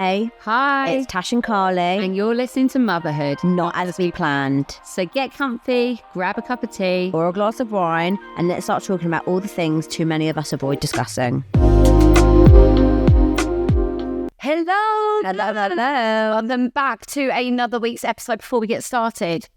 Hey. Hi. It's Tash and Carly. And you're listening to Motherhood. Not as we planned. So get comfy, grab a cup of tea. Or a glass of wine, and let's start talking about all the things too many of us avoid discussing. Hello. Hello. Welcome back to another week's episode. Before we get started,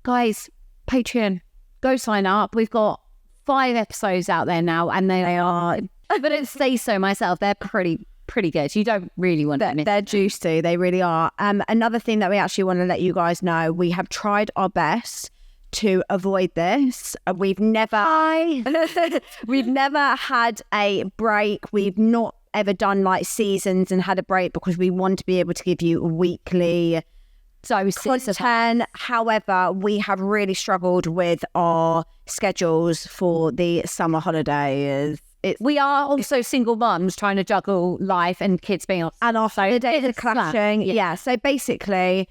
guys, Patreon, go sign up. We've got 5 episodes out there now, and they are, I wouldn't say so myself, they're pretty good. You don't really want to. They're juicy. They really are. Another thing that we actually want to let you guys know, we have tried our best to avoid this. We've never had a break. We've not ever done like seasons and had a break because we want to be able to give you weekly content. However, we have really struggled with our schedules for the summer holidays. We are also single mums trying to juggle life and kids being off. And our holidays are clashing. Yeah. So basically,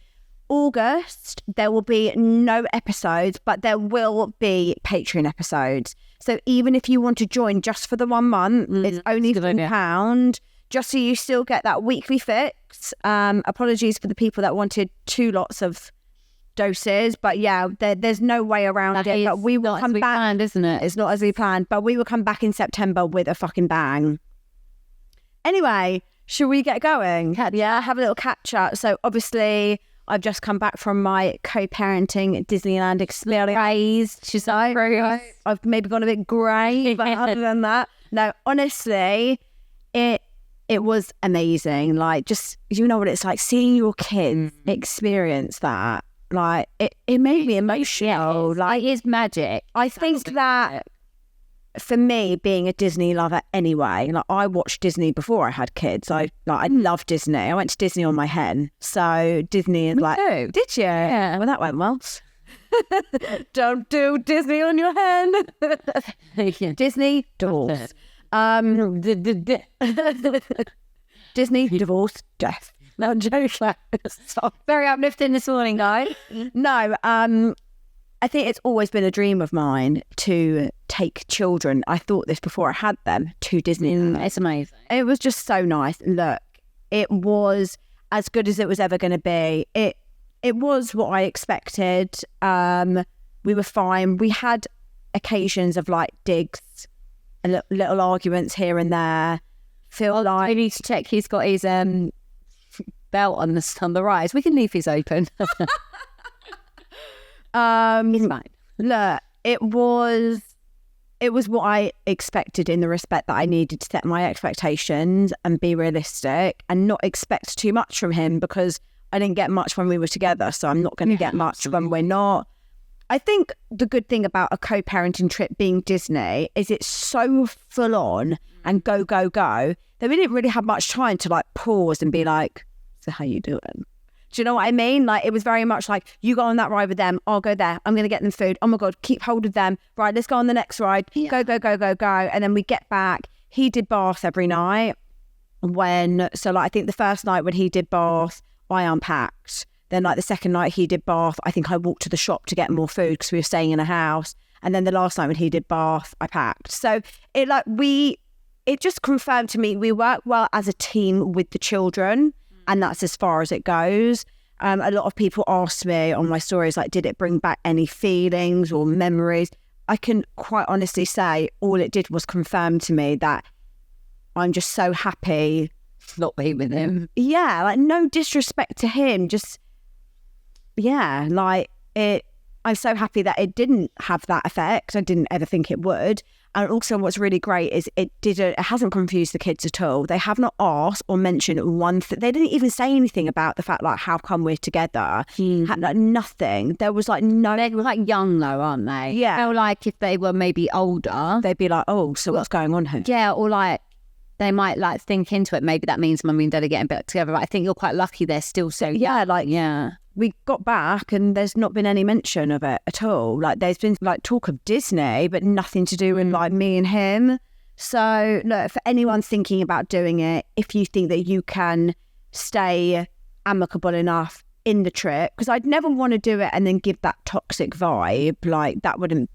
August, there will be no episodes, but there will be Patreon episodes. So even if you want to join just for the 1 month, it's only £1, just so you still get that weekly fix. Apologies for the people that wanted 2 lots of doses, but yeah, there's no way around it. But we will come back. Planned, isn't it? It's not as we planned, but we will come back in September with a fucking bang. Anyway, should we get going? Yeah, have a little catch up. So obviously, I've just come back from my co-parenting Disneyland experience. She's like, I've maybe gone a bit grey, but other than that, no, honestly, it was amazing. Like, just, you know what it's like, seeing your kids experience that. Like, it made me emotional. Like, it is magic. I think that for me, being a Disney lover anyway, like, I watched Disney before I had kids. I love Disney. I went to Disney on my hen. So Disney is like, too. Did you? Yeah. Well, that went well. Don't do Disney on your hen. Disney divorce. Disney divorce death. No, joke. Very uplifting this morning, guys. No, I think it's always been a dream of mine to take children. I thought this before I had them, to Disney. It's amazing. It was just so nice. Look, it was as good as it was ever going to be. It was what I expected. We were fine. We had occasions of like digs and little arguments here and there. I need to check he's got his belt on the rise. We can leave his open. He's fine. Look, it was what I expected, in the respect that I needed to set my expectations and be realistic and not expect too much from him, because I didn't get much when we were together, so I'm not going to get much when we're not. I think the good thing about a co-parenting trip being Disney is it's so full on and go that we didn't really have much time to like pause and be like, so how you doing? Do you know what I mean? Like, it was very much like, you go on that ride with them, I'll go there, I'm going to get them food. Oh my God, keep hold of them. Right, let's go on the next ride. Yeah. Go. And then we get back. He did bath every night. I think the first night when he did bath, I unpacked. Then like the second night he did bath, I think I walked to the shop to get more food because we were staying in a house. And then the last night when he did bath, I packed. So it just confirmed to me we work well as a team with the children. And that's as far as it goes. A lot of people ask me on my stories, like, did it bring back any feelings or memories? I can quite honestly say all it did was confirm to me that I'm just so happy not be with him. Yeah, like, no disrespect to him. Just, yeah, like, I'm so happy that it didn't have that effect. I didn't ever think it would. And also what's really great is it hasn't confused the kids at all. They have not asked or mentioned one thing. They didn't even say anything about the fact, like, how come we're together? Like, nothing. There was like no... They were like young though, aren't they? Yeah. I feel like if they were maybe older, they'd be like, oh, so what's going on here? Yeah, or like they might like think into it. Maybe that means mummy and dad are getting back together. But I think you're quite lucky they're still so young. Yeah. We got back and there's not been any mention of it at all. Like, there's been like talk of Disney, but nothing to do with like me and him. So look, for anyone thinking about doing it, if you think that you can stay amicable enough in the trip, because I'd never want to do it and then give that toxic vibe. Like, that would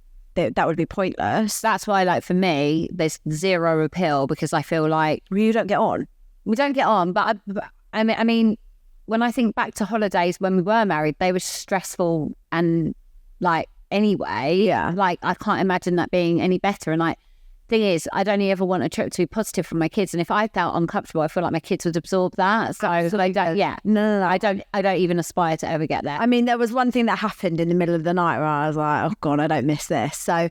be pointless. That's why, like, for me, there's zero appeal, because I feel like you don't get on. We don't get on, but I mean, when I think back to holidays when we were married, they were stressful and like anyway. Yeah. Like I can't imagine that being any better. And like, thing is, I'd only ever want a trip to be positive for my kids. And if I felt uncomfortable, I feel like my kids would absorb that. So I don't. Yeah. No. I don't even aspire to ever get there. I mean, there was one thing that happened in the middle of the night where I was like, oh God, I don't miss this. So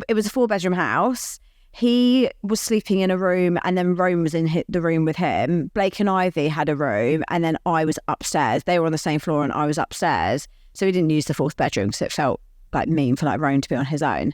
it was a 4-bedroom house. He was sleeping in a room and then Rome was in the room with him. Blake and Ivy had a room and then I was upstairs. They were on the same floor and I was upstairs. So we didn't use the 4th bedroom because it felt like mean for like Rome to be on his own.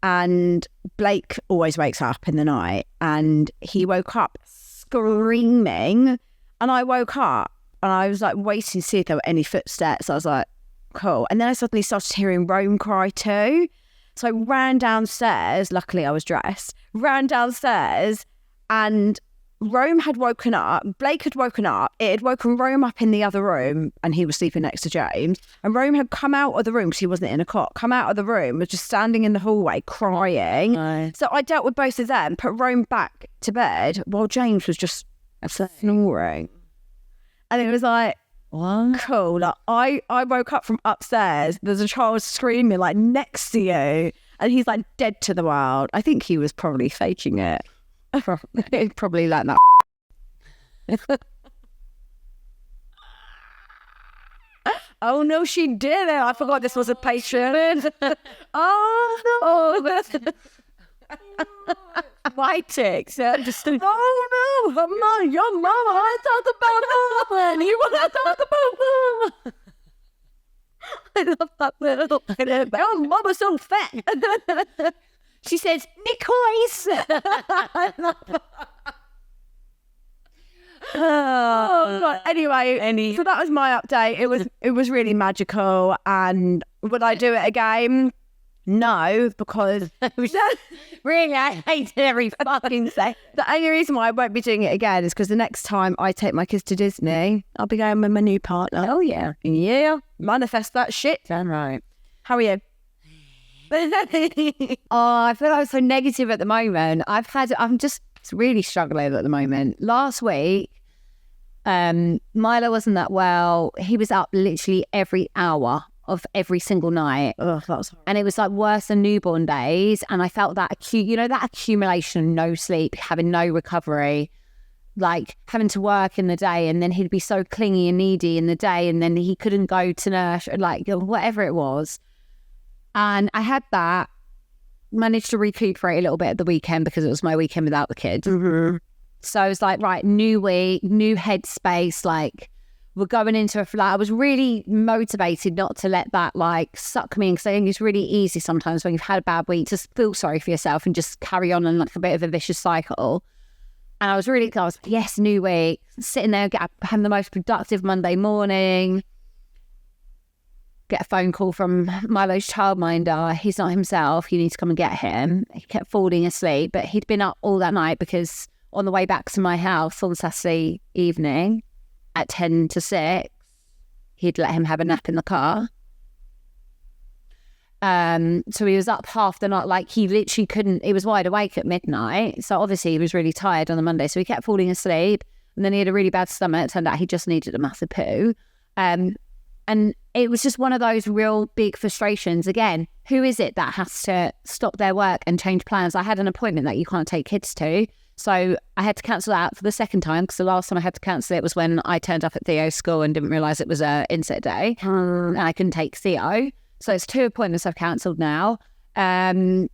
And Blake always wakes up in the night and he woke up screaming and I woke up and I was like waiting to see if there were any footsteps. I was like, cool. And then I suddenly started hearing Rome cry too. So I ran downstairs. Luckily, I was dressed. Ran downstairs and Rome had woken up. Blake had woken up. It had woken Rome up in the other room and he was sleeping next to James. And Rome had come out of the room because he wasn't in a cot. Come out of the room, was just standing in the hallway crying. Nice. So I dealt with both of them, put Rome back to bed while James was just snoring. And it was like, What? cool. Like I woke up from upstairs. There's a child screaming like next to you, and he's like dead to the world. I think he was probably faking it. Probably like that. Oh no, she did it. I forgot this was a patient. Oh no. My ticks. Just oh no, your mama. I talked about mama, and you want to talk about mama. I love that little. Oh, mama's so fat. She says, Nicoise. I love that. Oh God. Anyway, so that was my update. It was really magical. And would I do it again? No, because Really, I hate it every fucking day. the only reason why I won't be doing it again is because the next time I take my kids to Disney, I'll be going with my new partner. Oh yeah. Yeah, manifest that shit. Damn right. How are you? Oh, I feel like I'm so negative at the moment. I'm just really struggling at the moment. Last week, Milo wasn't that well. He was up literally every hour of every single night. Oh, that was horrible. And it was like worse than newborn days. And I felt that that accumulation, no sleep, having no recovery, like having to work in the day, and then he'd be so clingy and needy in the day, and then he couldn't go to nursery, like whatever it was. And I had that, managed to recuperate a little bit at the weekend because it was my weekend without the kids. Mm-hmm. So I was like, right, new week, new headspace, like we're going into a flat. I was really motivated not to let that like suck me in, because I think it's really easy sometimes when you've had a bad week to feel sorry for yourself and just carry on in like a bit of a vicious cycle. And I was yes, new week, sitting there, having the most productive Monday morning. Get a phone call from Milo's childminder. He's not himself. You need to come and get him. He kept falling asleep, but he'd been up all that night because on the way back to my house on Saturday evening at 10 to 6, he'd let him have a nap in the car. So he was up half the night, like he literally couldn't, he was wide awake at midnight. So obviously he was really tired on the Monday. So he kept falling asleep, and then he had a really bad stomach. It turned out he just needed a massive poo. And it was just one of those real big frustrations. Again, who is it that has to stop their work and change plans? I had an appointment that you can't take kids to. So I had to cancel that for the second time, because the last time I had to cancel it was when I turned up at Theo's school and didn't realise it was a inset day. And I couldn't take Theo. So it's 2 appointments I've cancelled now. I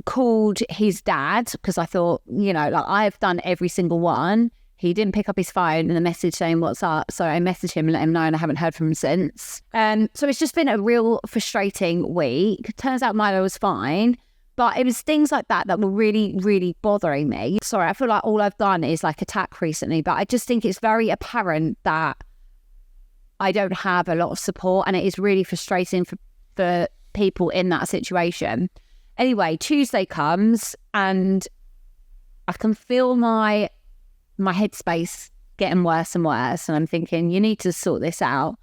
called his dad because I thought, like I've done every single one. He didn't pick up his phone and the message saying what's up. So I messaged him and let him know, and I haven't heard from him since. So it's just been a real frustrating week. Turns out Milo was fine, but it was things like that that were really, really bothering me. Sorry, I feel like all I've done is like attack recently, but I just think it's very apparent that I don't have a lot of support, and it is really frustrating for people in that situation. Anyway, Tuesday comes and I can feel my headspace getting worse and worse, and I'm thinking, you need to sort this out.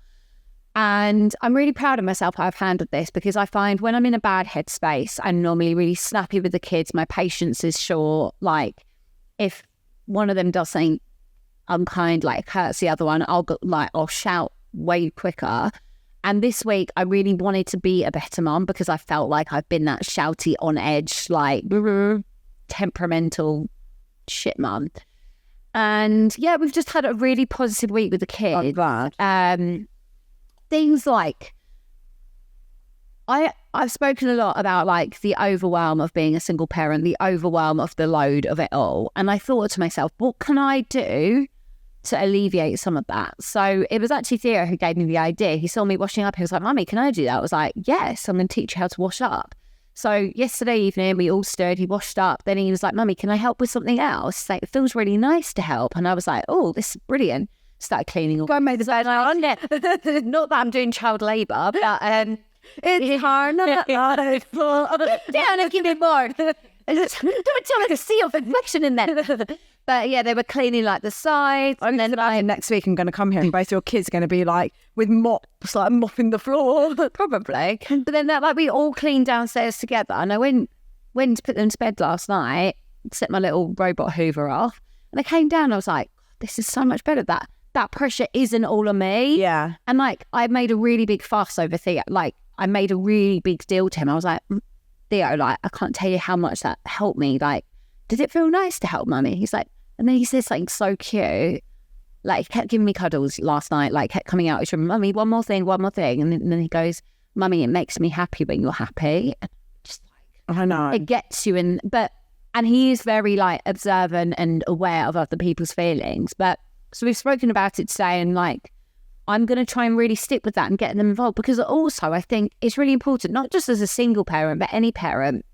And I'm really proud of myself how I've handled this, because I find when I'm in a bad headspace, I'm normally really snappy with the kids. My patience is short. Like if one of them does something unkind, like hurts the other one, I'll shout way quicker. And this week I really wanted to be a better mom because I felt like I've been that shouty, on edge, like temperamental shit mum. And yeah, we've just had a really positive week with the kids. I'm glad. Things like I've spoken a lot about like the overwhelm of being a single parent, the overwhelm of the load of it all. And I thought to myself, what can I do to alleviate some of that? So it was actually Theo who gave me the idea. He saw me washing up. He was like, Mummy, can I do that? I was like, yes, I'm going to teach you how to wash up. So yesterday evening, we all stood, he washed up. Then he was like, Mummy, can I help with something else? Like, it feels really nice to help. And I was like, oh, this is brilliant. Started cleaning. Go and make the bed. Not that I'm doing child labour, but it's hard. Down and give me more. Don't tell me to see your reflection in there. But yeah, they were cleaning like the sides. And then next week I'm going to come here and both your kids are going to be like with mops, like mopping the floor. Probably. But then like we all cleaned downstairs together. And I went to put them to bed last night, set my little robot Hoover off. And I came down, I was like, this is so much better. That pressure isn't all on me. Yeah. And like I made a really big fuss over Theo. Like I made a really big deal to him. I was like, Theo, like I can't tell you how much that helped me. Like, did it feel nice to help Mummy? He's like, and then he said something so cute. Like, he kept giving me cuddles last night, like kept coming out. He's from, Mummy, one more thing. And then he goes, Mummy, it makes me happy when you're happy. And just like, I know. It gets you in. And he is very like observant and aware of other people's feelings. But so we've spoken about it today, and like, I'm going to try and really stick with that and get them involved, because also I think it's really important, not just as a single parent, but any parent,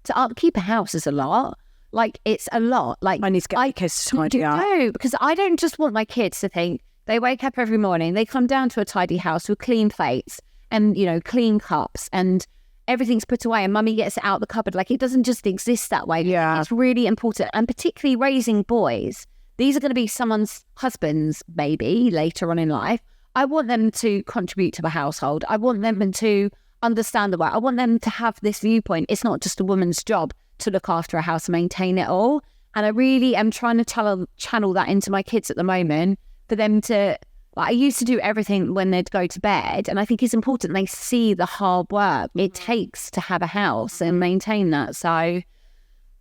to upkeep a house is a lot. Like, it's a lot. Like, I need to get my kids to tidy up. No, because I don't just want my kids to think they wake up every morning, they come down to a tidy house with clean plates and, you know, clean cups and everything's put away and Mummy gets it out the cupboard. Like, it doesn't just exist that way. Yeah. It's really important. And particularly raising boys. These are going to be someone's husbands, maybe, later on in life. I want them to contribute to the household. I want them to understand the way. I want them to have this viewpoint. It's not just a woman's job to look after a house and maintain it all. And I really am trying to channel that into my kids at the moment, for them to, like, I used to do everything when they'd go to bed. And I think it's important they see the hard work it takes to have a house and maintain that. So,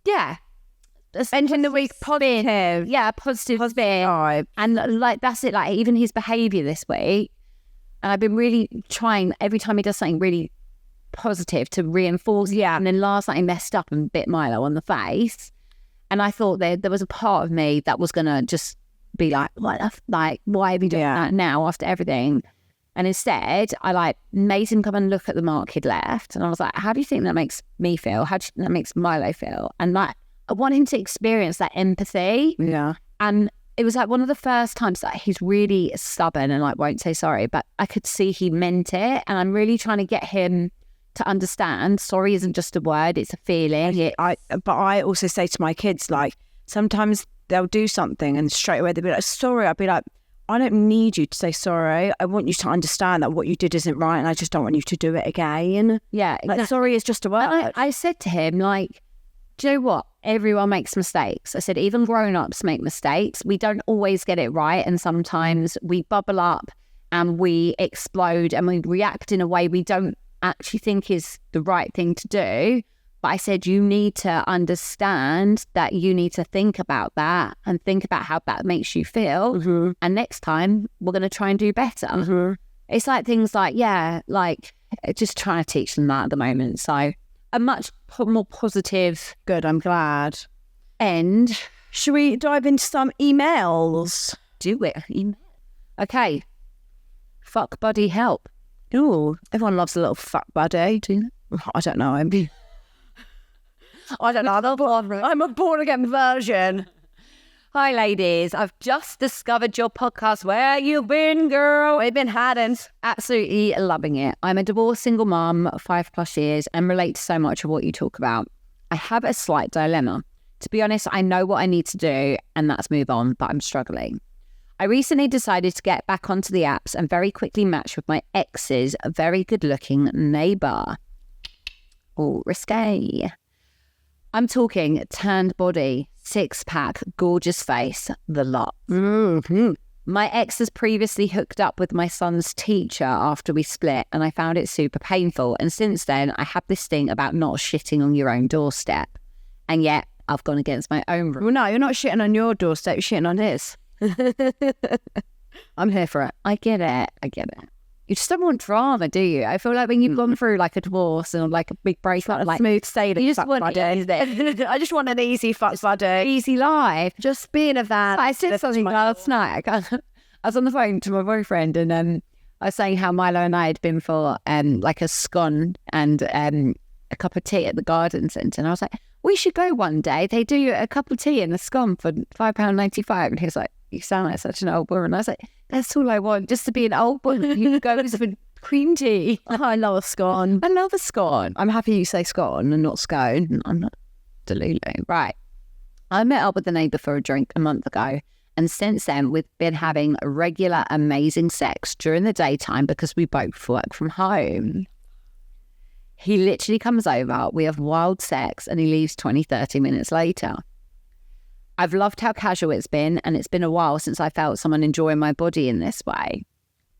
yeah. Ending the week positive. Yeah, positive spin. And like, that's it. Like, even his behaviour this week, and I've been really trying every time he does something really positive to reinforce. Yeah. And then last night he messed up and bit Milo on the face. And I thought there was a part of me that was going to just be like, why have you done that now after everything? And instead, I like made him come and look at the mark he'd left. And I was like, how do you think that makes me feel? How do you think that makes Milo feel? And like, I want him to experience that empathy. Yeah. And it was like one of the first times that he's really stubborn and like won't say sorry, but I could see he meant it. And I'm really trying to get him to understand sorry isn't just a word, it's a feeling. But I also say to my kids, like, sometimes they'll do something and straight away they'll be like, sorry. I'll be like, I don't need you to say sorry. I want you to understand that what you did isn't right and I just don't want you to do it again. Yeah. Like, sorry is just a word. And I said to him, like, do you know what? Everyone makes mistakes. I said, even grown-ups make mistakes. We don't always get it right. And sometimes we bubble up and we explode and we react in a way we don't actually think is the right thing to do. But I said, you need to understand that you need to think about that and think about how that makes you feel. Mm-hmm. And next time we're going to try and do better. Mm-hmm. It's like things like, like just trying to teach them that at the moment. So a much more positive. Good, I'm glad. And should we dive into some emails? Do it. Okay. Fuck buddy help. Ooh, everyone loves a little fuck buddy. Do you? I don't know. I don't know. I'm a born again version. Hi, ladies. I've just discovered your podcast. Where you been, girl? We've been hiding. Absolutely loving it. I'm a divorced single mum, 5+ years, and relate to so much of what you talk about. I have a slight dilemma. To be honest, I know what I need to do, and that's move on, but I'm struggling. I recently decided to get back onto the apps and very quickly matched with my ex's very good-looking neighbour. Oh, risque. I'm talking tanned body, 6-pack, gorgeous face, the lot. Mm-hmm. My ex has previously hooked up with my son's teacher after we split, and I found it super painful. And since then, I have this thing about not shitting on your own doorstep. And yet, I've gone against my own rule. Well, no, you're not shitting on your doorstep, you're shitting on his. I'm here for it. I get it. You just don't want drama, do you? I feel like when you've gone through like a divorce and like a big breakup, like smooth sailing. you just want I just want an easy fuck buddy. easy life. Just being a van. I said something last night. I was on the phone to my boyfriend, and I was saying how Milo and I had been for like a scone and a cup of tea at the garden centre, and I was like, we should go one day. They do a cup of tea and a scone for £5.95, and he was like, you sound like such an old woman. I was like, that's all I want, just to be an old woman who goes for cream tea. I love a scone. I love a scone. I'm happy you say scone and not scone. I'm not delulu. Right. I met up with the neighbour for a drink a month ago, and since then we've been having regular amazing sex during the daytime because we both work from home. He literally comes over, we have wild sex, and he leaves 20-30 minutes later. I've loved how casual it's been, and it's been a while since I felt someone enjoying my body in this way.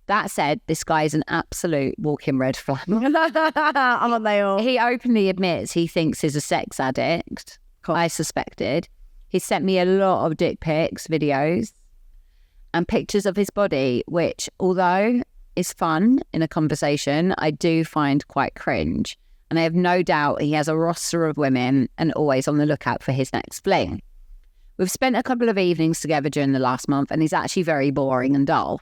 That said, this guy is an absolute walking red flag. Aren't they all? He openly admits he thinks he's a sex addict. Cool. I suspected. He sent me a lot of dick pics, videos, and pictures of his body, which, although is fun in a conversation, I do find quite cringe. And I have no doubt he has a roster of women and always on the lookout for his next fling. We've spent a couple of evenings together during the last month, and he's actually very boring and dull.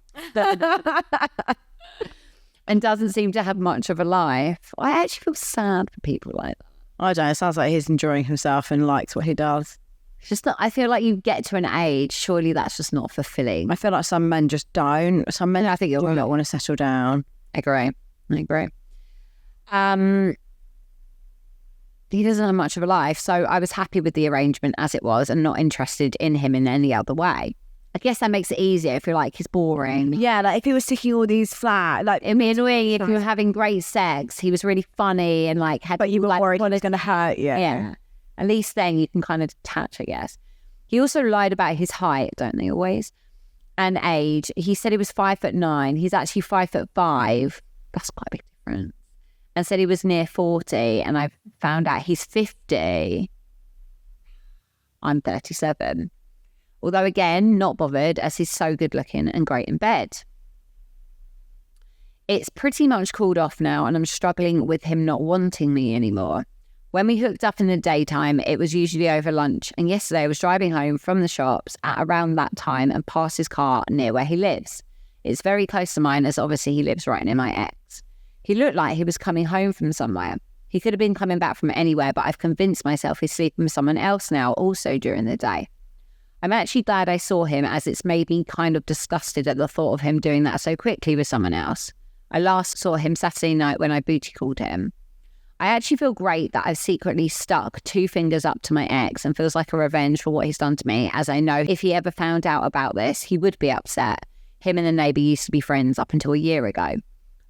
And doesn't seem to have much of a life. I actually feel sad for people like that. I don't know. It sounds like he's enjoying himself and likes what he does. It's just not, I feel like you get to an age, surely that's just not fulfilling. I feel like some men just don't. Some men, I think, do not want to settle down. I agree. He doesn't have much of a life, so I was happy with the arrangement as it was and not interested in him in any other way. I guess that makes it easier if you're like, he's boring. Yeah, like if he was ticking all these flat, like it'd be annoying if you were having great sex, he was really funny and like had, but you were like, worried he was going to hurt you. Yeah. At least then you can kind of detach, I guess. He also lied about his height, don't they always? And age. He said he was 5'9". He's actually 5'5". That's quite a big difference. And said he was near 40, and I found out he's 50. I'm 37. Although again, not bothered as he's so good looking and great in bed. It's pretty much cooled off now, and I'm struggling with him not wanting me anymore. When we hooked up in the daytime, it was usually over lunch, and yesterday I was driving home from the shops at around that time and passed his car near where he lives. It's very close to mine, as obviously he lives right near my ex. He looked like he was coming home from somewhere. He could have been coming back from anywhere, but I've convinced myself he's sleeping with someone else now, also during the day. I'm actually glad I saw him, as it's made me kind of disgusted at the thought of him doing that so quickly with someone else. I last saw him Saturday night when I booty called him. I actually feel great that I've secretly stuck 2 fingers up to my ex and feels like a revenge for what he's done to me, as I know if he ever found out about this, he would be upset. Him and the neighbour used to be friends up until a year ago.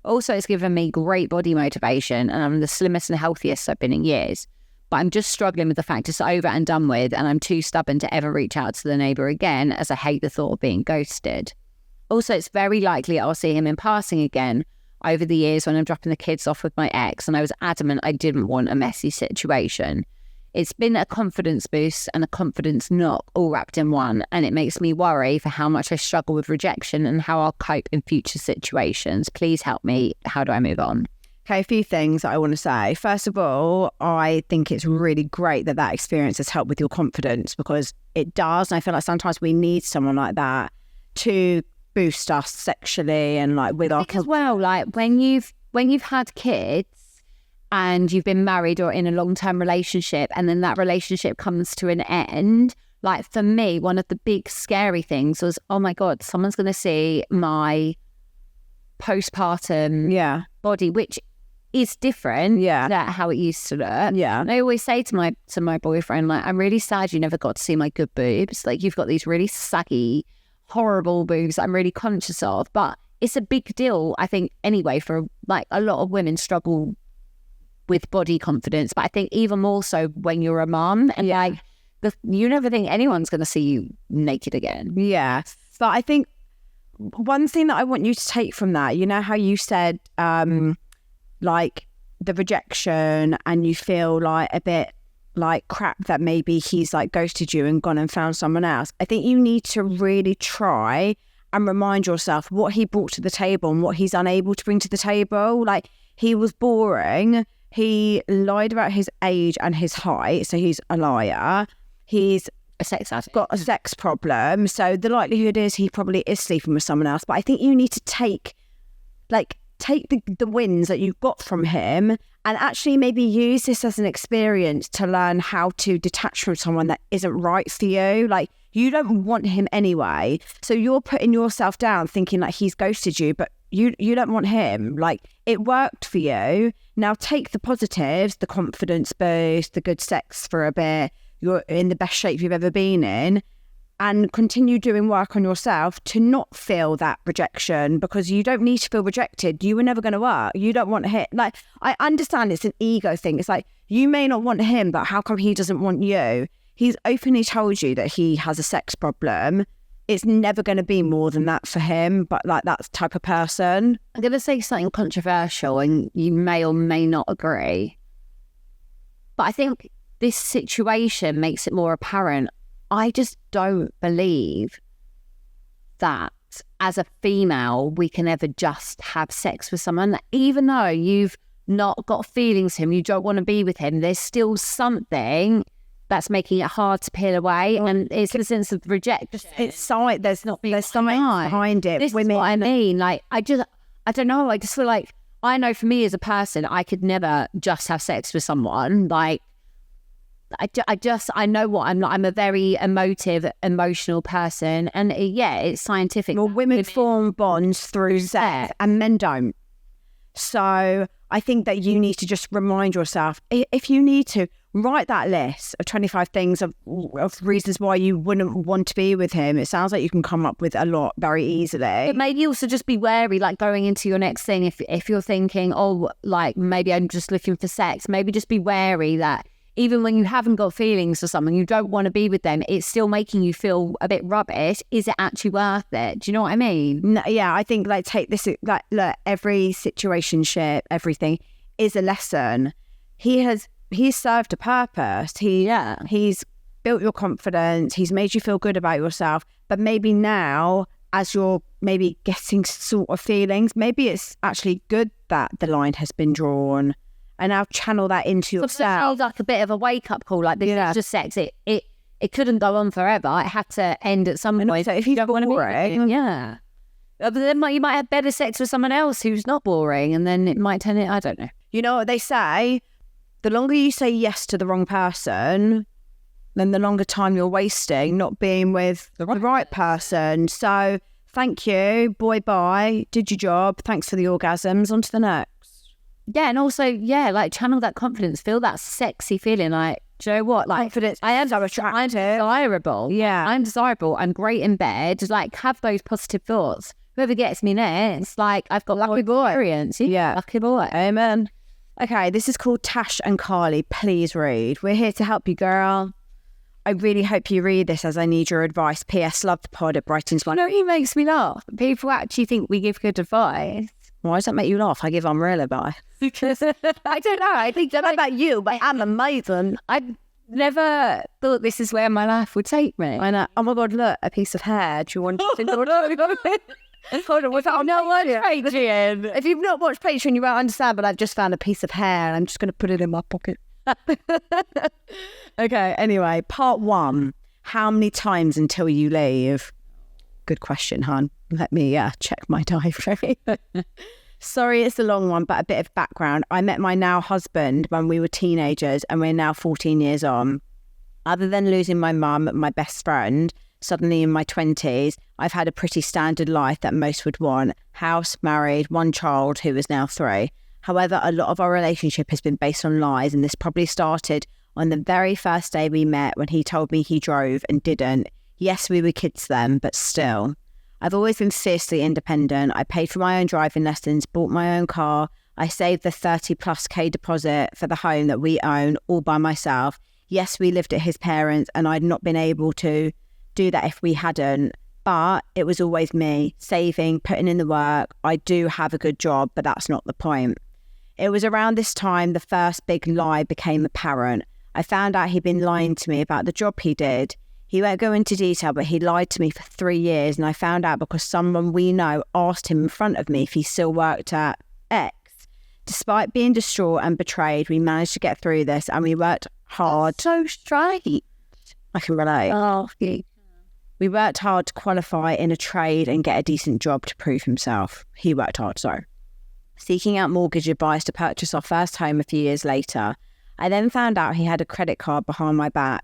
Also, it's given me great body motivation, and I'm the slimmest and healthiest I've been in years. But I'm just struggling with the fact it's over and done with, and I'm too stubborn to ever reach out to the neighbour again, as I hate the thought of being ghosted. Also, it's very likely I'll see him in passing again over the years when I'm dropping the kids off with my ex, and I was adamant I didn't want a messy situation. It's been a confidence boost and a confidence knock all wrapped in one, and it makes me worry for how much I struggle with rejection and how I'll cope in future situations. Please help me. How do I move on? Okay, a few things that I want to say. First of all, I think it's really great that experience has helped with your confidence, because it does. And I feel like sometimes we need someone like that to boost us sexually and like with our... As well, like when you've had kids and you've been married or in a long-term relationship, and then that relationship comes to an end, like for me, one of the big scary things was, oh my God, someone's going to see my postpartum body, which is different than how it used to look. Yeah. And I always say to my boyfriend, like, I'm really sad you never got to see my good boobs. Like, you've got these really saggy, horrible boobs that I'm really conscious of. But it's a big deal, I think, anyway, for like a lot of women struggle with body confidence, but I think even more so when you're a mum and like you never think anyone's going to see you naked again. Yeah. But I think one thing that I want you to take from that, you know how you said like the rejection and you feel like a bit like crap that maybe he's like ghosted you and gone and found someone else. I think you need to really try and remind yourself what he brought to the table and what he's unable to bring to the table. Like, he was boring. He lied about his age and his height, so he's a liar. He's A sex addict. got a sex problem, so the likelihood is he probably is sleeping with someone else. But I think you need to take the wins that you've got from him and actually maybe use this as an experience to learn how to detach from someone that isn't right for you. Like, you don't want him anyway, so you're putting yourself down thinking like he's ghosted you, but you don't want him. Like, it worked for you. Now take the positives, the confidence boost, the good sex for a bit, you're in the best shape you've ever been in, and continue doing work on yourself to not feel that rejection, because you don't need to feel rejected. You were never going to work. You don't want him. Like, I understand it's an ego thing. It's like, you may not want him, but how come he doesn't want you? He's openly told you that he has a sex problem. It's never going to be more than that for him, but like, that type of person. I'm going to say something controversial and you may or may not agree, but I think this situation makes it more apparent. I just don't believe that as a female, we can ever just have sex with someone. Even though you've not got feelings for him, you don't want to be with him, there's still something that's making it hard to peel away. And it's the sense of rejection. It's something, there's something behind it. This is what I mean. Like, I don't know. I just feel like, I know for me as a person, I could never just have sex with someone. Like, I know what I'm not. I'm a very emotional person. And it's scientific. Well, women form bonds through sex and men don't. So I think that you need to just remind yourself, if you need to, write that list of 25 things of reasons why you wouldn't want to be with him. It sounds like you can come up with a lot very easily. But maybe also just be wary, like going into your next thing, if you're thinking, oh, like maybe I'm just looking for sex, maybe just be wary that even when you haven't got feelings for someone, you don't want to be with them, it's still making you feel a bit rubbish. Is it actually worth it? Do you know what I mean? No, yeah, I think like take this, like, look, every situationship, everything is a lesson. He's served a purpose. He's built your confidence. He's made you feel good about yourself. But maybe now, as you're maybe getting sort of feelings, maybe it's actually good that the line has been drawn. And now channel that into yourself. So it sounds like a bit of a wake-up call. Like, this is just sex. It couldn't go on forever. It had to end at some point. So if you don't want to be boring, but then you might have better sex with someone else who's not boring, and then it might turn it. I don't know. You know what they say? The longer you say yes to the wrong person, then the longer time you're wasting not being with the right person. So thank you. Boy, bye. Did your job. Thanks for the orgasms. On to the next. Yeah, and also, like, channel that confidence, feel that sexy feeling. Like, do you know what? Like, confidence. I am so attractive. I'm desirable. Yeah, I'm desirable. I'm great in bed. Just like, have those positive thoughts. Whoever gets me next, like, I've got lucky boy experience. Yeah, lucky boy. Amen. Okay, this is called Tash and Carly. Please read. We're here to help you, girl. I really hope you read this, as I need your advice. P.S. Love the pod at Brighton's One. You know, he makes me laugh. People actually think we give good advice. Why does that make you laugh? I give unreal advice. I don't know. I think that about you, but I'm amazing. I never thought this is where my life would take me. I know. Oh my God, look, a piece of hair. Do you want to? Hold on, what's that? Patreon. If you've not watched Patreon, you won't understand, but I've just found a piece of hair and I'm just going to put it in my pocket. Okay, anyway, part 1. How many times until you leave? Good question, hon. Let me check my diary. Sorry, it's a long one, but a bit of background. I met my now husband when we were teenagers and we're now 14 years on. Other than losing my mum, my best friend, suddenly in my 20s, I've had a pretty standard life that most would want. House, married, 1 child who is now 3. However, a lot of our relationship has been based on lies, and this probably started on the very first day we met when he told me he drove and didn't. Yes, we were kids then, but still. I've always been fiercely independent. I paid for my own driving lessons, bought my own car. I saved the 30+K deposit for the home that we own all by myself. Yes, we lived at his parents' and I'd not been able to do that if we hadn't, but it was always me, saving, putting in the work. I do have a good job, but that's not the point. It was around this time the first big lie became apparent. I found out he'd been lying to me about the job he did. He won't go into detail, but he lied to me for 3 years, and I found out because someone we know asked him in front of me if he still worked at X. Despite being distraught and betrayed, we managed to get through this, and we worked hard. That's so strange. I can relate. Oh, yeah. We worked hard to qualify in a trade and get a decent job to prove himself. He worked hard, sorry. Seeking out mortgage advice to purchase our first home a few years later, I then found out he had a credit card behind my back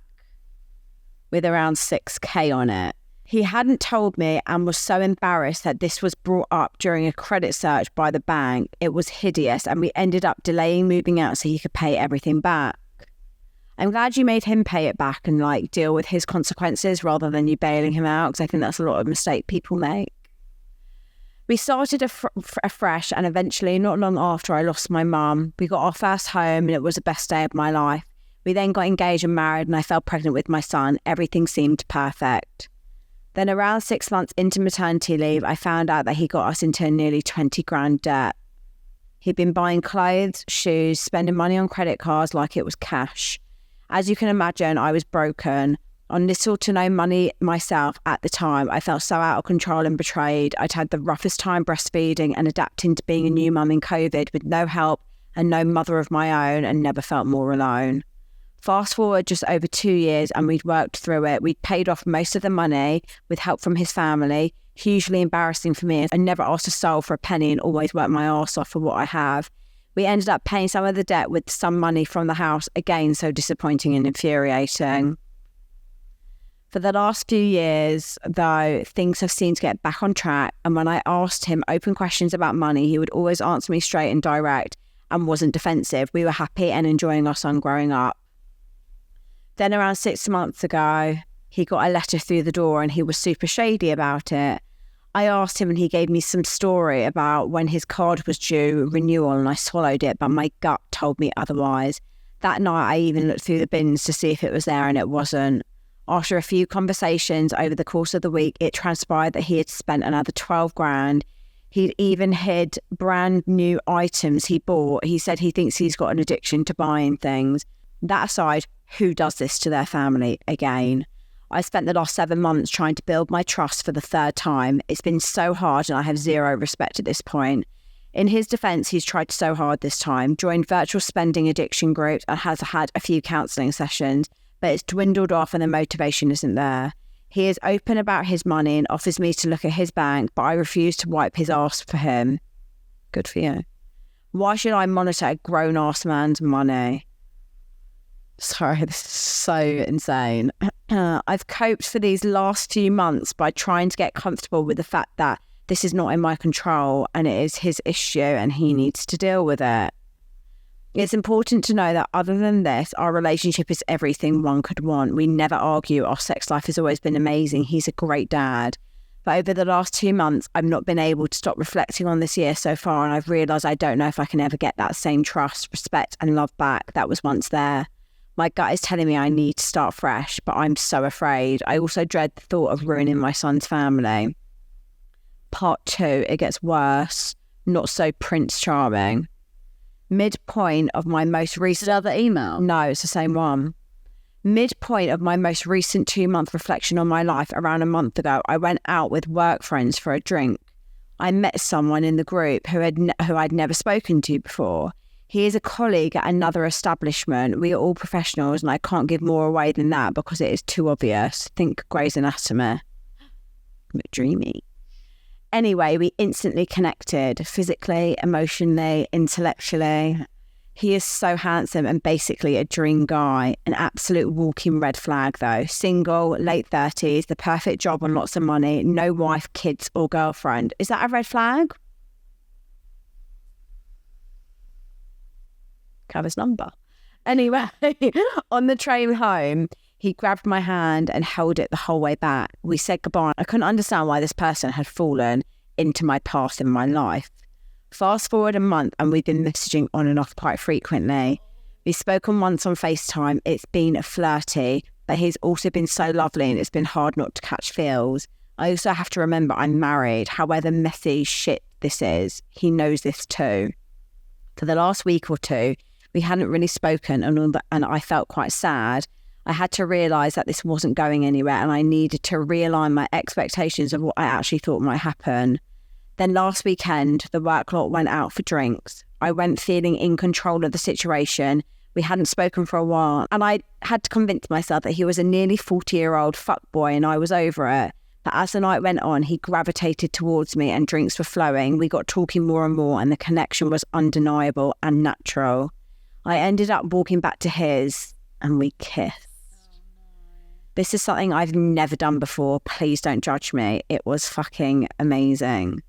with around 6K on it. He hadn't told me and was so embarrassed that this was brought up during a credit search by the bank. It was hideous, and we ended up delaying moving out so he could pay everything back. I'm glad you made him pay it back and deal with his consequences rather than you bailing him out, because I think that's a lot of mistake people make. We started afresh, and eventually, not long after I lost my mum, we got our first home and it was the best day of my life. We then got engaged and married, and I fell pregnant with my son. Everything seemed perfect. Then around 6 months into maternity leave, I found out that he got us into a nearly 20 grand debt. He'd been buying clothes, shoes, spending money on credit cards like it was cash. As you can imagine, I was broken. On little to no money myself at the time, I felt so out of control and betrayed. I'd had the roughest time breastfeeding and adapting to being a new mum in COVID with no help and no mother of my own, and never felt more alone. Fast forward just over 2 years and we'd worked through it. We'd paid off most of the money with help from his family. Hugely embarrassing for me. I never asked a soul for a penny and always worked my arse off for what I have. We ended up paying some of the debt with some money from the house. Again, so disappointing and infuriating. For the last few years, though, things have seemed to get back on track. And when I asked him open questions about money, he would always answer me straight and direct and wasn't defensive. We were happy and enjoying our son growing up. Then around 6 months ago, he got a letter through the door and he was super shady about it. I asked him and he gave me some story about when his card was due renewal, and I swallowed it, but my gut told me otherwise. That night I even looked through the bins to see if it was there, and it wasn't. After a few conversations over the course of the week, it transpired that he had spent another 12 grand. He'd even hid brand new items he bought. He said he thinks he's got an addiction to buying things. That aside, who does this to their family again? I spent the last 7 months trying to build my trust for the third time. It's been so hard and I have zero respect at this point. In his defence, he's tried so hard this time, joined virtual spending addiction groups and has had a few counselling sessions, but it's dwindled off and the motivation isn't there. He is open about his money and offers me to look at his bank, but I refuse to wipe his arse for him. Good for you. Why should I monitor a grown-ass man's money? Sorry, this is so insane. I've coped for these last few months by trying to get comfortable with the fact that this is not in my control and it is his issue and he needs to deal with it. It's important to know that other than this, our relationship is everything one could want. We never argue. Our sex life has always been amazing. He's a great dad. But over the last 2 months, I've not been able to stop reflecting on this year so far, and I've realised I don't know if I can ever get that same trust, respect and love back that was once there. My gut is telling me I need to start fresh, but I'm so afraid. I also dread the thought of ruining my son's family. Part 2, it gets worse. Not so Prince Charming. Midpoint of my most recent... Other email? No, it's the same one. Midpoint of my most recent 2-month reflection on my life, around a month ago, I went out with work friends for a drink. I met someone in the group who I'd never spoken to before. He is a colleague at another establishment. We are all professionals and I can't give more away than that because it is too obvious. Think Grey's Anatomy. A bit dreamy. Anyway, we instantly connected, physically, emotionally, intellectually. He is so handsome and basically a dream guy. An absolute walking red flag though. Single, late 30s, the perfect job and lots of money, no wife, kids or girlfriend. Is that a red flag? Have his number. Anyway, on the train home, he grabbed my hand and held it the whole way back. We said goodbye. I couldn't understand why this person had fallen into my path in my life. Fast forward a month and we've been messaging on and off quite frequently. We've spoken once on FaceTime. It's been flirty, but he's also been so lovely and it's been hard not to catch feels. I also have to remember I'm married. However messy shit this is, he knows this too. For the last week or two, we hadn't really spoken and I felt quite sad. I had to realise that this wasn't going anywhere and I needed to realign my expectations of what I actually thought might happen. Then last weekend, the work lot went out for drinks. I went feeling in control of the situation. We hadn't spoken for a while and I had to convince myself that he was a nearly 40-year-old fuckboy and I was over it. But as the night went on, he gravitated towards me and drinks were flowing. We got talking more and more and the connection was undeniable and natural. I ended up walking back to his and we kissed. This is something I've never done before. Please don't judge me. It was fucking amazing.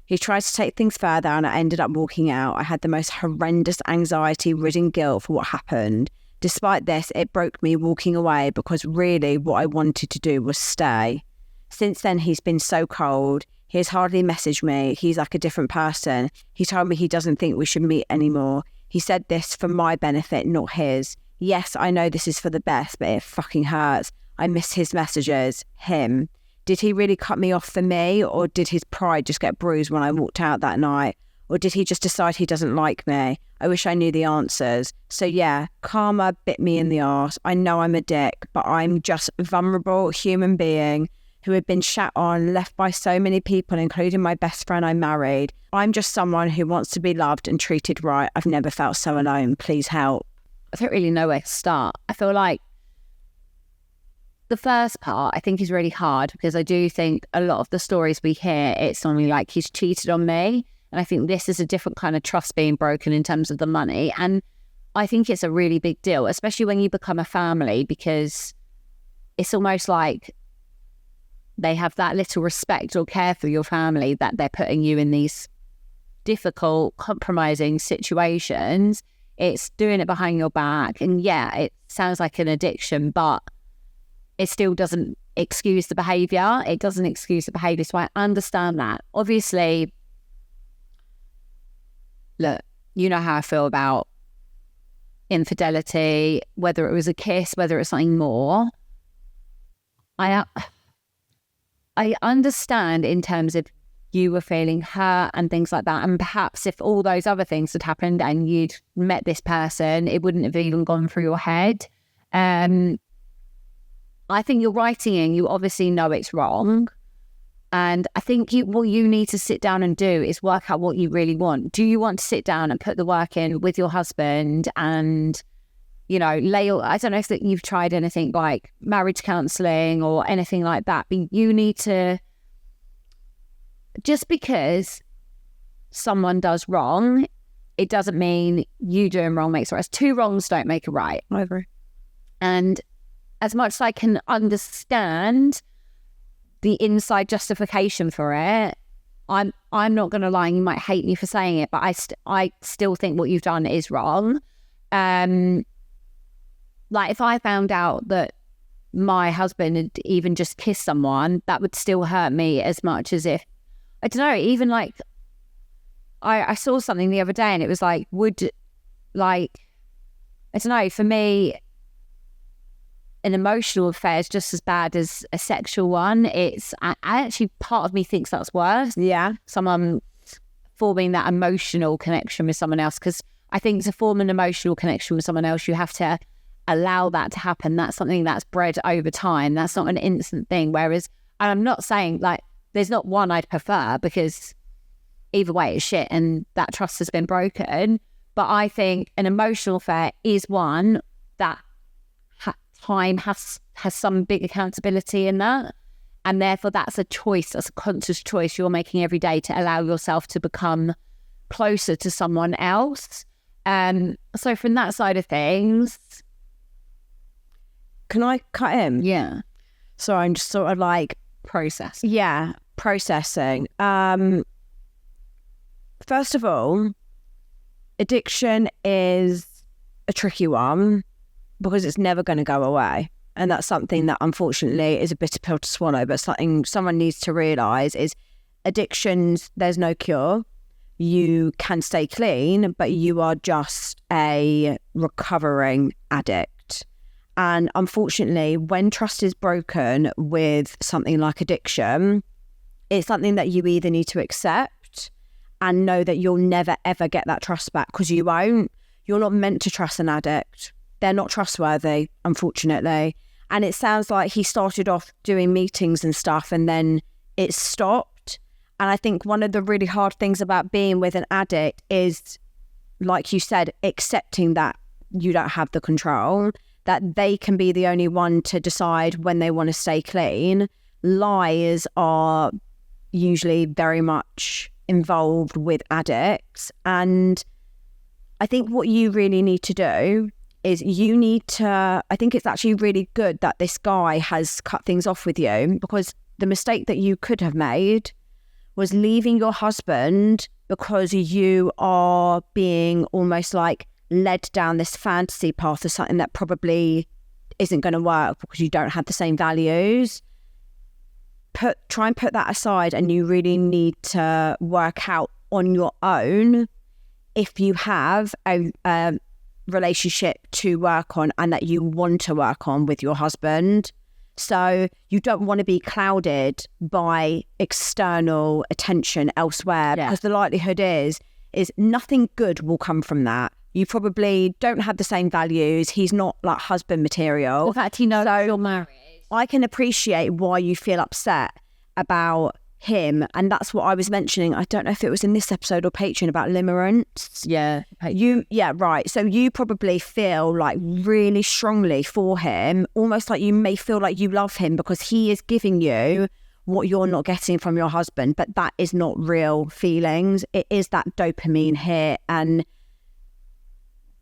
He tried to take things further and I ended up walking out. I had the most horrendous anxiety-ridden guilt for what happened. Despite this, it broke me walking away because really what I wanted to do was stay. Since then, he's been so cold. He has hardly messaged me. He's like a different person. He told me he doesn't think we should meet anymore. He said this for my benefit, not his. Yes, I know this is for the best, but it fucking hurts. I miss his messages, him. Did he really cut me off for me, or did his pride just get bruised when I walked out that night? Or did he just decide he doesn't like me? I wish I knew the answers. So yeah, karma bit me in the arse. I know I'm a dick, but I'm just a vulnerable human being who had been shat on, left by so many people, including my best friend I married. I'm just someone who wants to be loved and treated right. I've never felt so alone. Please help. I don't really know where to start. I feel like the first part, I think, is really hard because I do think a lot of the stories we hear, it's only like he's cheated on me. And I think this is a different kind of trust being broken in terms of the money. And I think it's a really big deal, especially when you become a family, because it's almost like they have that little respect or care for your family that they're putting you in these difficult, compromising situations. It's doing it behind your back. And yeah, it sounds like an addiction, but it still doesn't excuse the behaviour. It doesn't excuse the behaviour. So I understand that. Obviously, look, you know how I feel about infidelity, whether it was a kiss, whether it's something more. I understand in terms of you were feeling hurt and things like that. And perhaps if all those other things had happened and you'd met this person, it wouldn't have even gone through your head. I think you're writing in, you obviously know it's wrong. And I think what you need to sit down and do is work out what you really want. Do you want to sit down and put the work in with your husband and, you know, I don't know if you've tried anything like marriage counselling or anything like that, but you need to, just because someone does wrong, it doesn't mean you doing wrong makes it right. Two wrongs don't make a right. I agree. And as much as I can understand the inside justification for it, I'm not going to lie, you might hate me for saying it, but I still think what you've done is wrong. Like if I found out that my husband had even just kissed someone, that would still hurt me as much as if, I don't know, even like I saw something the other day and it was like, I don't know, for me, an emotional affair is just as bad as a sexual one. I actually, part of me thinks that's worse. Yeah. Someone forming that emotional connection with someone else, because I think to form an emotional connection with someone else, you have to allow that to happen. That's something that's bred over time. That's not an instant thing. Whereas, and I'm not saying like there's not one I'd prefer, because either way it's shit and that trust has been broken. But I think an emotional affair is one that time has some big accountability in that, and therefore that's a choice, that's a conscious choice you're making every day to allow yourself to become closer to someone else. So from that side of things, can I cut in? Yeah. So I'm just sort of like processing. First of all, addiction is a tricky one, because it's never going to go away. And that's something that unfortunately is a bitter pill to swallow, but something someone needs to realise is addictions, there's no cure. you can stay clean, but you are just a recovering addict. And unfortunately, when trust is broken with something like addiction, it's something that you either need to accept and know that you'll never, ever get that trust back, because you won't. You're not meant to trust an addict. They're not trustworthy, unfortunately. And it sounds like he started off doing meetings and stuff and then it stopped. And I think one of the really hard things about being with an addict is, like you said, accepting that you don't have the control, that they can be the only one to decide when they want to stay clean. Lies are usually very much involved with addicts. And I think what you really need to do is I think it's actually really good that this guy has cut things off with you, because the mistake that you could have made was leaving your husband because you are being almost like led down this fantasy path of something that probably isn't going to work because you don't have the same values. Try and put that aside, and you really need to work out on your own if you have a relationship to work on and that you want to work on with your husband. So you don't want to be clouded by external attention elsewhere, because the likelihood is nothing good will come from that. You probably don't have the same values. He's not like husband material. In fact, he knows you're married. I can appreciate why you feel upset about him, and that's what I was mentioning. I don't know if it was in this episode or Patreon about limerence. Right. So you probably feel like really strongly for him, almost like you may feel like you love him because he is giving you what you're not getting from your husband, but that is not real feelings. It is that dopamine hit. And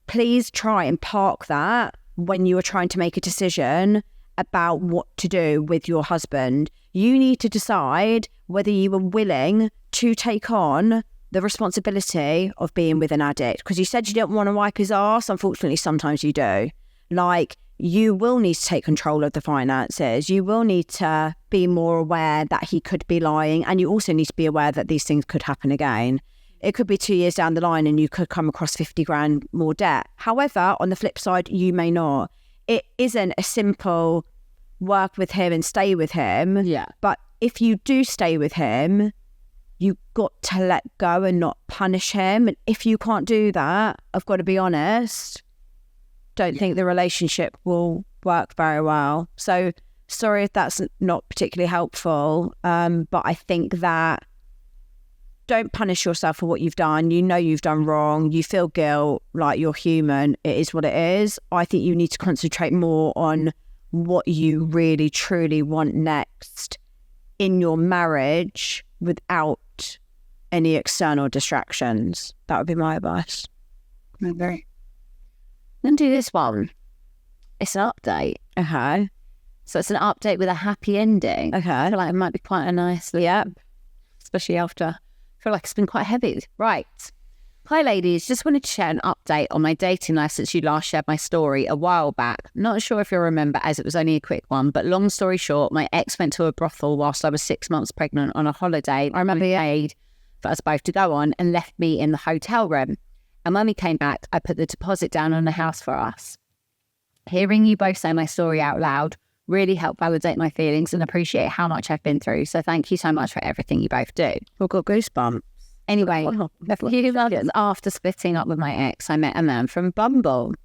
please try and park that when you are trying to make a decision about what to do with your husband. You need to decide whether you are willing to take on the responsibility of being with an addict. Because you said you don't want to wipe his ass. Unfortunately, sometimes you do. Like, you will need to take control of the finances. You will need to be more aware that he could be lying. And you also need to be aware that these things could happen again. It could be 2 years down the line and you could come across 50 grand more debt. However, on the flip side, you may not. It isn't a simple work with him and stay with him. Yeah. But if you do stay with him, you've got to let go and not punish him. And if you can't do that, I've got to be honest, don't think the relationship will work very well. So sorry if that's not particularly helpful. But I think that don't punish yourself for what you've done. You know you've done wrong. You feel guilt, like you're human. It is what it is. I think you need to concentrate more on what you really, truly want next in your marriage without any external distractions. That would be my advice. Okay. Then do this one. It's an update. Okay. So it's an update with a happy ending. Okay. I feel like it might be quite a nice, especially after, I feel like it's been quite heavy. Right. Hi ladies, just wanted to share an update on my dating life since you last shared my story a while back. Not sure if you'll remember, as it was only a quick one, but long story short, my ex went to a brothel whilst I was 6 months pregnant on a holiday I remember he paid for us both to go on and left me in the hotel room. And when we came back, I put the deposit down on the house for us. Hearing you both say my story out loud really helped validate my feelings and appreciate how much I've been through. So thank you so much for everything you both do. I've got goosebumps. Anyway, a few months after splitting up with my ex, I met a man from Bumble.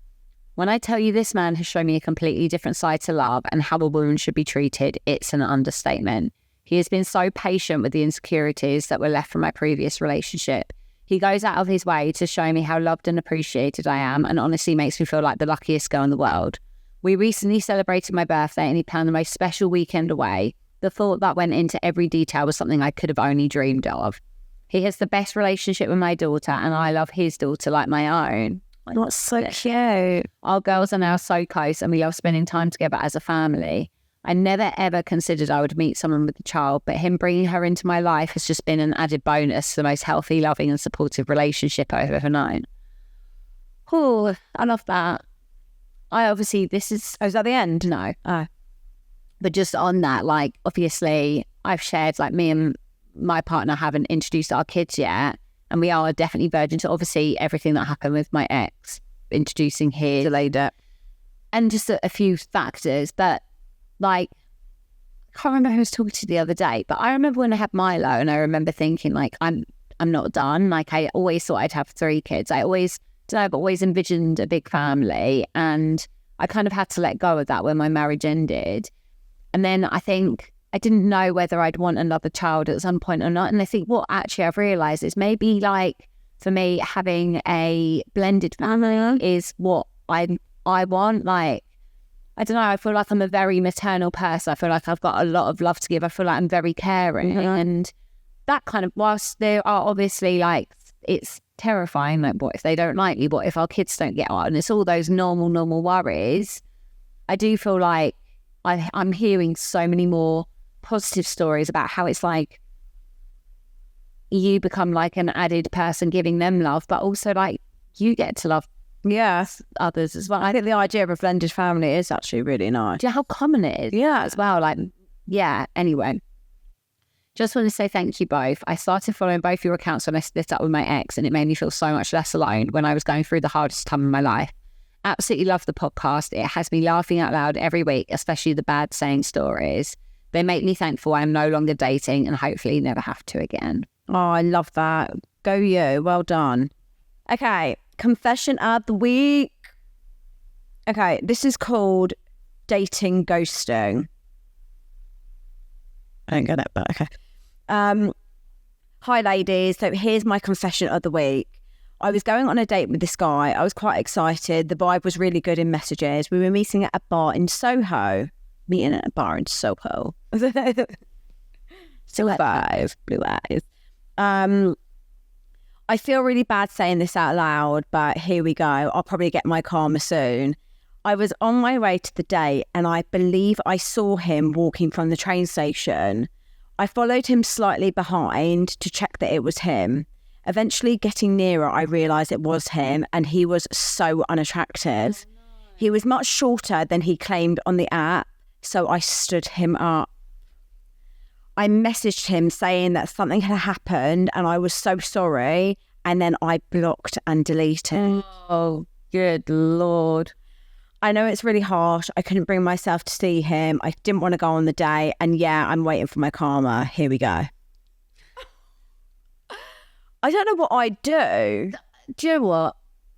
When I tell you this man has shown me a completely different side to love and how a woman should be treated, it's an understatement. He has been so patient with the insecurities that were left from my previous relationship. He goes out of his way to show me how loved and appreciated I am, and honestly makes me feel like the luckiest girl in the world. We recently celebrated my birthday and he planned the most special weekend away. The thought that went into every detail was something I could have only dreamed of. He has the best relationship with my daughter and I love his daughter like my own. That's so cute. Our girls are now so close and we love spending time together as a family. I never ever considered I would meet someone with a child, but him bringing her into my life has just been an added bonus to the most healthy, loving and supportive relationship I've ever known. Oh, I love that. Is that the end? No. Oh. But just on that, like, obviously I've shared, like, me and my partner haven't introduced our kids yet. And we are definitely verging to obviously everything that happened with my ex, introducing his. Delayed it. And just a few factors. But like, I can't remember who I was talking to the other day, but I remember when I had Milo and I remember thinking like, I'm not done. Like I always thought I'd have 3 kids. I've always envisioned a big family, and I kind of had to let go of that when my marriage ended. And then I think I didn't know whether I'd want another child at some point or not. And I think what actually I've realised is maybe like for me having a blended family is what I want. Like, I don't know, I feel like I'm a very maternal person. I feel like I've got a lot of love to give. I feel like I'm very caring. And that kind of, whilst there are obviously like, it's terrifying, like what if they don't like you? What if our kids don't get on? And it's all those normal worries. I do feel like I'm hearing so many more positive stories about how it's like you become like an added person giving them love, but also like you get to love others as well. I think the idea of a blended family is actually really nice. Do you know how common it is? Yeah. As well. Like, yeah, anyway. Just want to say thank you both. I started following both your accounts when I split up with my ex, and it made me feel so much less alone when I was going through the hardest time in my life. Absolutely love the podcast. It has me laughing out loud every week, especially the bad saying stories. They make me thankful I'm no longer dating and hopefully never have to again. Oh, I love that. Go you. Well done. Okay. Confession of the week. Okay. This is called dating ghosting. I don't get it, but okay. Hi, ladies. So here's my confession of the week. I was going on a date with this guy. I was quite excited. The vibe was really good in messages. We were meeting at a bar in Soho. Still 5, blue eyes. I feel really bad saying this out loud, but here we go. I'll probably get my karma soon. I was on my way to the date and I believe I saw him walking from the train station. I followed him slightly behind to check that it was him. Eventually getting nearer, I realised it was him, and he was so unattractive. Oh, no. He was much shorter than he claimed on the app, so I stood him up. I messaged him saying that something had happened and I was so sorry, and then I blocked and deleted. Oh, good Lord. I know it's really harsh. I couldn't bring myself to see him. I didn't want to go on the date, and yeah, I'm waiting for my karma. Here we go. I don't know what I'd do. Do you know what?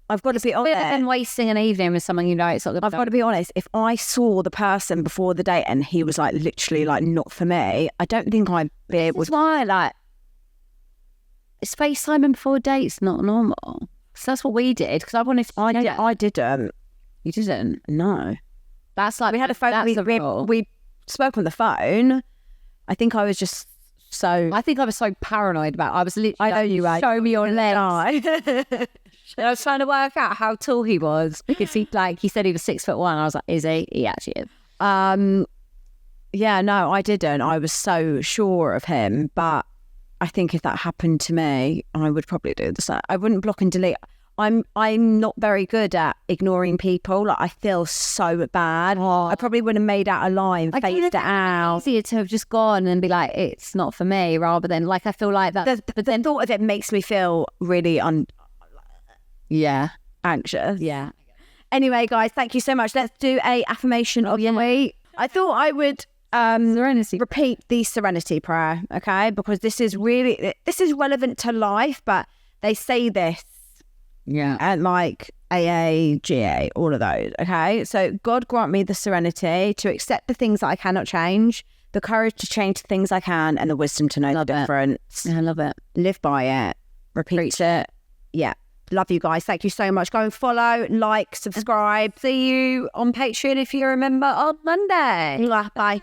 I've got to be honest. And wasting an evening with someone you know. It's not I've got to be honest. If I saw the person before the date and he was like literally like not for me, I don't think I'd be able to. That's why, like, it's FaceTime before dates not normal. So that's what we did, because I wanted to. I didn't. You didn't? No. That's like, we had a phone. We spoke on the phone. I think I was just so. I think I was so paranoid about it. I was literally. I know you were. Show me your legs. And I was trying to work out how tall he was, because he said he was 6'1". I was like, is he? He actually is. Yeah, no, I didn't. I was so sure of him, but I think if that happened to me, I would probably do the same. I wouldn't block and delete. I'm not very good at ignoring people. Like, I feel so bad. Oh. I probably would have made out a lie and phased it out. It's easier to have just gone and be like, it's not for me, rather than like, I feel like that. But the thought of it makes me feel really anxious. Yeah. Anyway, guys, thank you so much. Let's do a affirmation of the week. I thought I would repeat the serenity prayer, okay? Because this is relevant to life, but they say this. Yeah. And like AA, GA, all of those, okay? So God grant me the serenity to accept the things that I cannot change, the courage to change the things I can, and the wisdom to know the difference. I love it. Live by it. Repeat it. Yeah. Love you guys. Thank you so much. Go and follow, like, subscribe. See you on Patreon if you remember on Monday. Bye.